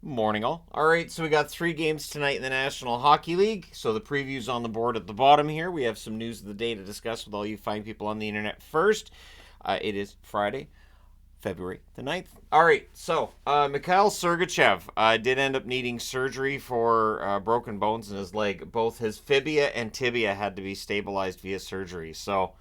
Morning, all. All right, so we got 3 games tonight in the National Hockey League. So the preview's on the board at the bottom here. We have some news of the day to discuss with all you fine people on the internet first. It is Friday, February the 9th. All right, so Mikhail Sergachev did end up needing surgery for broken bones in his leg. Both his fibia and tibia had to be stabilized via surgery. So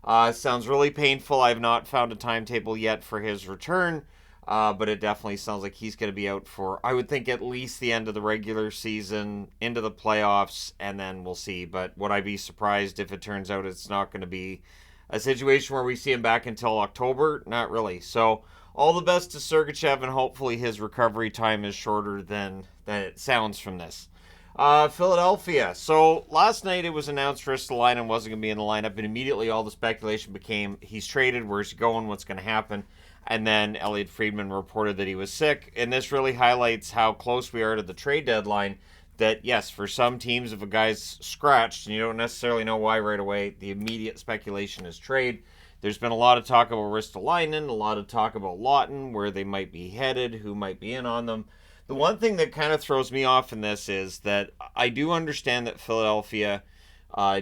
sounds really painful. I've not found a timetable yet for his return. But it definitely sounds like he's going to be out for, I would think, at least the end of the regular season, into the playoffs, and then we'll see. But would I be surprised if it turns out it's not going to be a situation where we see him back until October? Not really. So all the best to Sergachev, and hopefully his recovery time is shorter than it sounds from this. Philadelphia. So last night it was announced Ristolainen wasn't going to be in the lineup, and immediately all the speculation became he's traded, where's he going, what's going to happen. And then Elliot Friedman reported that he was sick, and this really highlights how close we are to the trade deadline. That yes, for some teams, if a guy's scratched and you don't necessarily know why right away, the immediate speculation is trade. There's been a lot of talk about Ristolainen, a lot of talk about Lawton, where they might be headed, who might be in on them. The one thing that kind of throws me off in this is that I do understand that Philadelphia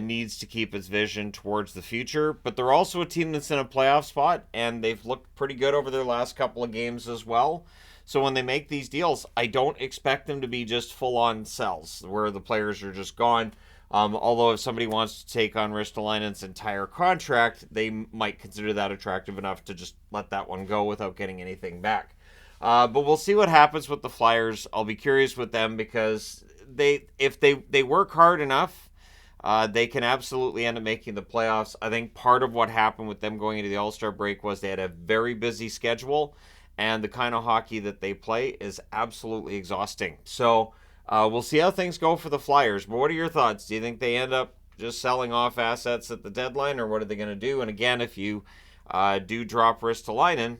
needs to keep its vision towards the future, but they're also a team that's in a playoff spot, and they've looked pretty good over their last couple of games as well. So when they make these deals, I don't expect them to be just full-on sells, where the players are just gone. Although if somebody wants to take on Ristolainen's entire contract, they might consider that attractive enough to just let that one go without getting anything back. But we'll see what happens with the Flyers. I'll be curious with them because if they work hard enough, they can absolutely end up making the playoffs. I think part of what happened with them going into the All-Star break was they had a very busy schedule, and the kind of hockey that they play is absolutely exhausting. So we'll see how things go for the Flyers. But what are your thoughts? Do you think they end up just selling off assets at the deadline, or what are they going to do? And again, if you do drop Ristolainen,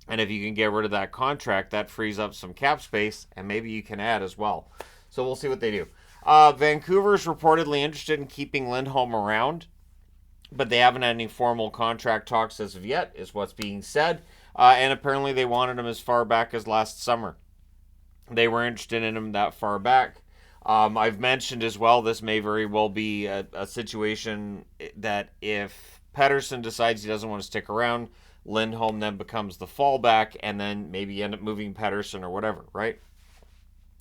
and if you can get rid of that contract, that frees up some cap space, and maybe you can add as well. So we'll see what they do. Vancouver's reportedly interested in keeping Lindholm around, but they haven't had any formal contract talks as of yet, is what's being said. And apparently they wanted him as far back as last summer. They were interested in him that far back. I've mentioned as well, this may very well be a situation that if Pettersson decides he doesn't want to stick around, Lindholm then becomes the fallback, and then maybe you end up moving Pettersson or whatever, right?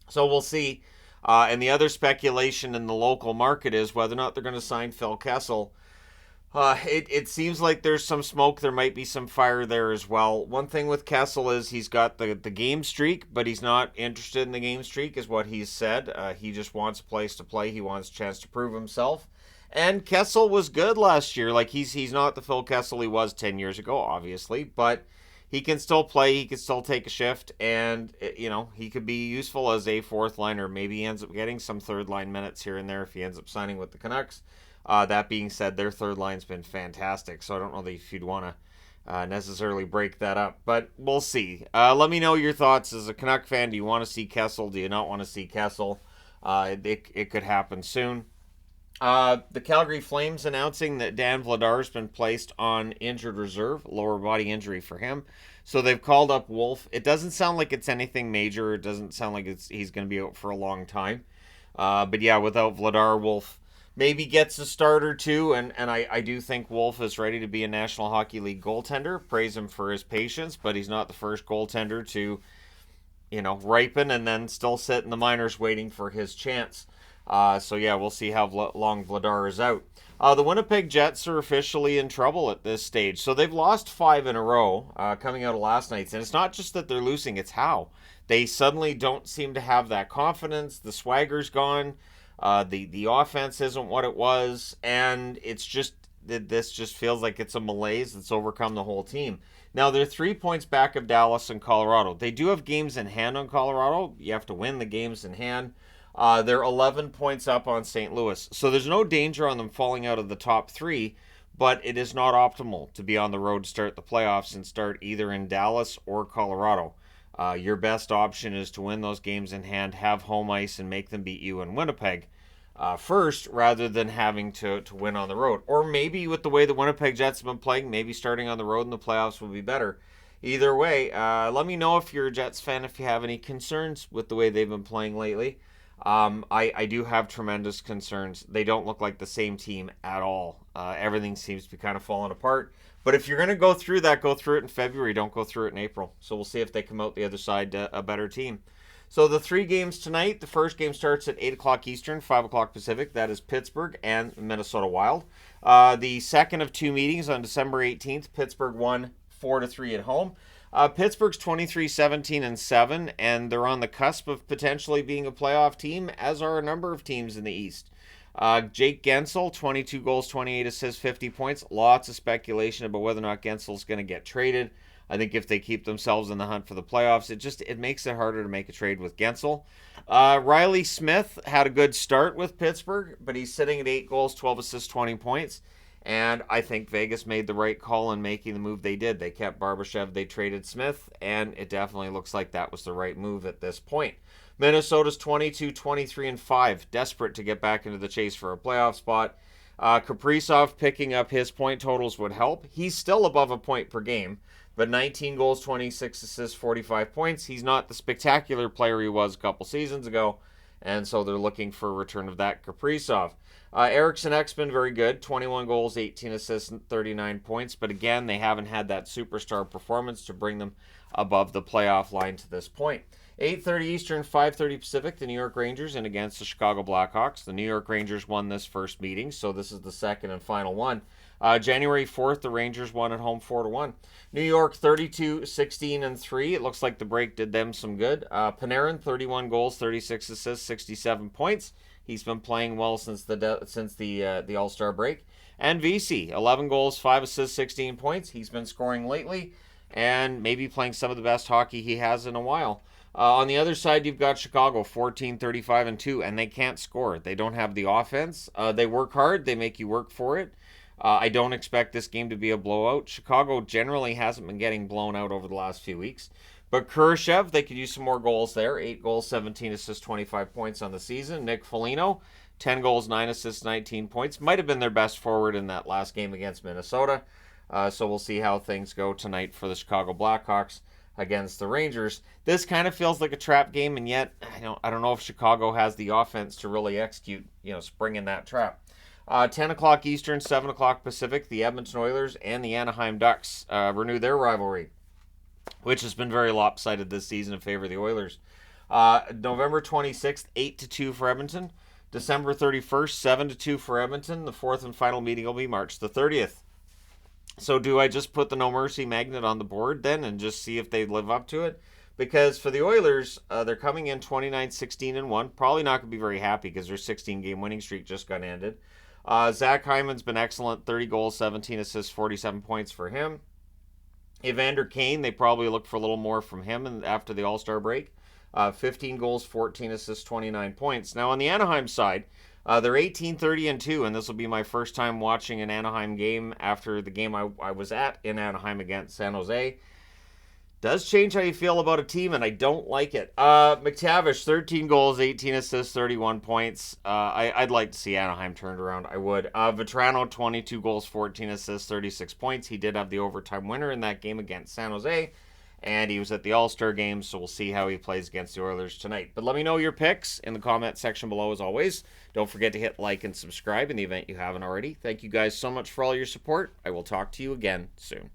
So we'll see. And the other speculation in the local market is whether or not they're going to sign Phil Kessel. It seems like there's some smoke. There might be some fire there as well. One thing with Kessel is he's got the game streak, but he's not interested in the game streak, is what he's said. He just wants a place to play. He wants a chance to prove himself. And Kessel was good last year. Like he's not the Phil Kessel he was 10 years ago, obviously, but he can still play. He can still take a shift, and he could be useful as a fourth liner. Maybe he ends up getting some third line minutes here and there if he ends up signing with the Canucks. That being said, their third line's been fantastic, so I don't know if you'd want to necessarily break that up, but we'll see. Let me know your thoughts as a Canuck fan. Do you want to see Kessel? Do you not want to see Kessel? It could happen soon. The Calgary Flames announcing that Dan Vladar's been placed on injured reserve, lower body injury for him. So they've called up Wolf. It doesn't sound like it's anything major. It doesn't sound like he's going to be out for a long time. But yeah, without Vladar, Wolf maybe gets a start or two. And I do think Wolf is ready to be a National Hockey League goaltender. Praise him for his patience, but he's not the first goaltender to, ripen and then still sit in the minors waiting for his chance. So yeah, we'll see how long Vladar is out. The Winnipeg Jets are officially in trouble at this stage. So they've lost 5 in a row coming out of last night's. And it's not just that they're losing, it's how. They suddenly don't seem to have that confidence. The swagger's gone. The offense isn't what it was. And this just feels like it's a malaise that's overcome the whole team. Now, they're 3 points back of Dallas and Colorado. They do have games in hand on Colorado. You have to win the games in hand. They're 11 points up on St. Louis. So there's no danger on them falling out of the top 3, but it is not optimal to be on the road to start the playoffs and start either in Dallas or Colorado. Your best option is to win those games in hand, have home ice, and make them beat you in Winnipeg first, rather than having to win on the road. Or maybe with the way the Winnipeg Jets have been playing, maybe starting on the road in the playoffs will be better. Either way, let me know if you're a Jets fan, if you have any concerns with the way they've been playing lately. I do have tremendous concerns. They don't look like the same team at all. Everything seems to be kind of falling apart. But if you're going to go through that, go through it in February. Don't go through it in April. So we'll see if they come out the other side a better team. So the 3 games tonight, the first game starts at 8 o'clock Eastern, 5 o'clock Pacific. That is Pittsburgh and Minnesota Wild. The second of 2 meetings on December 18th, Pittsburgh won 4-3 at home. Pittsburgh's 23-17-7, and they're on the cusp of potentially being a playoff team, as are a number of teams in the East. Jake Gensel, 22 goals, 28 assists, 50 points. Lots of speculation about whether or not Gensel's going to get traded. I think if they keep themselves in the hunt for the playoffs, it makes it harder to make a trade with Gensel. Riley Smith had a good start with Pittsburgh, but he's sitting at 8 goals, 12 assists, 20 points. And I think Vegas made the right call in making the move they did. They kept Barbashev, they traded Smith, and it definitely looks like that was the right move at this point. Minnesota's 22-23-5, desperate to get back into the chase for a playoff spot. Kaprizov picking up his point totals would help. He's still above a point per game, but 19 goals, 26 assists, 45 points. He's not the spectacular player he was a couple seasons ago, and so they're looking for a return of that Kaprizov. Eriksson Ek's been very good, 21 goals, 18 assists, and 39 points, but again, they haven't had that superstar performance to bring them above the playoff line to this point. 8:30 Eastern, 5:30 Pacific, the New York Rangers in against the Chicago Blackhawks. The New York Rangers won this first meeting, so this is the second and final one. January 4th, the Rangers won at home 4-1. New York 32-16-3. It looks like the break did them some good. Panarin 31 goals, 36 assists, 67 points. He's been playing well since the All-Star break. And VC 11 goals, 5 assists, 16 points. He's been scoring lately and maybe playing some of the best hockey he has in a while. On the other side, you've got Chicago 14-35-2, and they can't score. They don't have the offense. They work hard. They make you work for it. I don't expect this game to be a blowout. Chicago generally hasn't been getting blown out over the last few weeks. But Kurashev, they could use some more goals there. 8 goals, 17 assists, 25 points on the season. Nick Foligno, 10 goals, 9 assists, 19 points. Might have been their best forward in that last game against Minnesota. So we'll see how things go tonight for the Chicago Blackhawks against the Rangers. This kind of feels like a trap game, and yet I don't know if Chicago has the offense to really execute, spring in that trap. 10 o'clock Eastern, 7 o'clock Pacific, the Edmonton Oilers and the Anaheim Ducks renew their rivalry, which has been very lopsided this season in favor of the Oilers. November 26th, 8-2 for Edmonton. December 31st, 7-2 for Edmonton. The fourth and final meeting will be March the 30th. So do I just put the No Mercy magnet on the board then and just see if they live up to it? Because for the Oilers, they're coming in 29-16-1. Probably not going to be very happy because their 16-game winning streak just got ended. Zach Hyman's been excellent. 30 goals, 17 assists, 47 points for him. Evander Kane, they probably look for a little more from him after the All-Star break. 15 goals, 14 assists, 29 points. Now on the Anaheim side, they're 18-30-2, and this will be my first time watching an Anaheim game after the game I was at in Anaheim against San Jose. Does change how you feel about a team, and I don't like it. McTavish, 13 goals, 18 assists, 31 points. I'd like to see Anaheim turned around. I would. Vetrano, 22 goals, 14 assists, 36 points. He did have the overtime winner in that game against San Jose, and he was at the All-Star game, so we'll see how he plays against the Oilers tonight. But let me know your picks in the comment section below, as always. Don't forget to hit like and subscribe in the event you haven't already. Thank you guys so much for all your support. I will talk to you again soon.